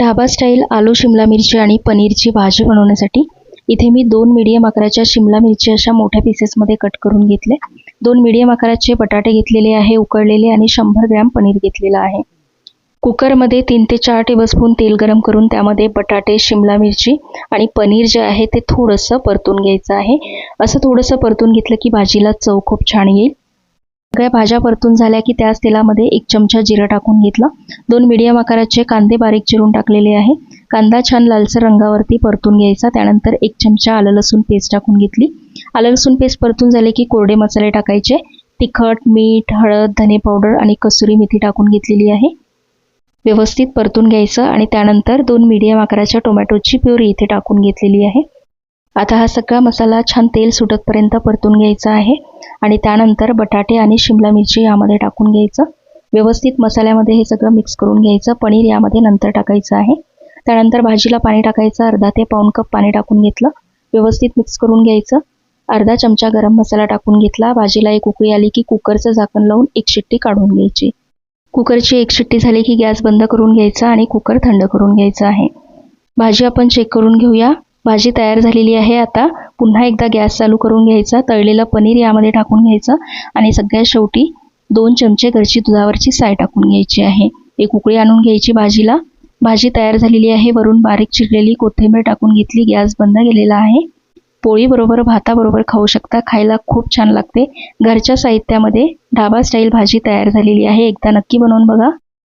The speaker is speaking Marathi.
ढाबा स्टाईल आलू शिमला मिरची आणि पनीरची भाजी बनवण्यासाठी इथे मी 2 मीडियम आकाराच्या शिमला मिरची अशा मोठ्या पीसेसमध्ये कट करून घेतले। 2 मीडियम आकाराचे बटाटे घेतलेले आहे उकडलेले आणि 100 ग्रॅम पनीर घेतलेला आहे। कुकरमध्ये 3 ते 4 टेबलस्पून तेल गरम करून त्यामध्ये बटाटे, शिमला मिरची आणि पनीर जे आहे ते थोडंसं परतून घ्यायचं आहे। असं थोडंसं परतून घेतलं की भाजीला चव खूप छान येईल। सगळ्या भाज्या परतून झाल्या की त्याच तेलामध्ये 1 चमचा जिरं टाकून घेतलं। 2 मीडियम आकाराचे कांदे बारीक चिरून टाकलेले आहे। कांदा छान लालसर रंगावरती परतून घ्यायचा। त्यानंतर 1 चमचा आलं लसूण पेस्ट टाकून घेतली। आलं लसूण पेस्ट परतून झाले की कोरडे मसाले टाकायचे। तिखट, मीठ, हळद, धने पावडर आणि कसुरी मेथी टाकून घेतलेली आहे। व्यवस्थित परतून घ्यायचं आणि त्यानंतर 2 मीडियम आकाराच्या टोमॅटोची प्युरी इथे टाकून घेतलेली आहे। आता हा सगळा मसाला छान तेल सुटतपर्यंत परतून घ्यायचा आहे आणि त्यानंतर बटाटे आणि शिमला मिरची यामध्ये टाकून घ्यायचं। व्यवस्थित मसाल्यामध्ये हे सगळं मिक्स करून घ्यायचं। पनीर यामध्ये नंतर टाकायचं आहे। त्यानंतर भाजीला पाणी टाकायचं। अर्धा ते पाऊण कप पाणी टाकून घेतलं। व्यवस्थित मिक्स करून घ्यायचं। अर्धा चमचा गरम मसाला टाकून घेतला। भाजीला एक उकळी आली की कुकरचं झाकण लावून 1 शिट्टी काढून घ्यायची। कुकरची 1 शिट्टी झाली की गॅस बंद करून घ्यायचा आणि कुकर थंड करून घ्यायचा आहे। भाजी आपण चेक करून घेऊया। भाजी तयार झालेली आहे। आता पुन्हा एकदा गॅस चालू करून घ्यायचा। तळलेलं पनीर यामध्ये टाकून घ्यायचं आणि सगळ्यात शेवटी 2 चमचे घरची दुधावरची साय टाकून घ्यायची आहे। एक उकळी आणून घ्यायची भाजीला। भाजी तयार झालेली आहे। वरून बारीक चिरलेली कोथिंबीर टाकून घेतली। गॅस बंद केलेला आहे। पोळी बरोबर भाताबरोबर खाऊ शकता। खायला खूप छान लागते। घरच्या साहित्यामध्ये ढाबा स्टाईल भाजी तयार झालेली आहे। एकदा नक्की बनवून बघा।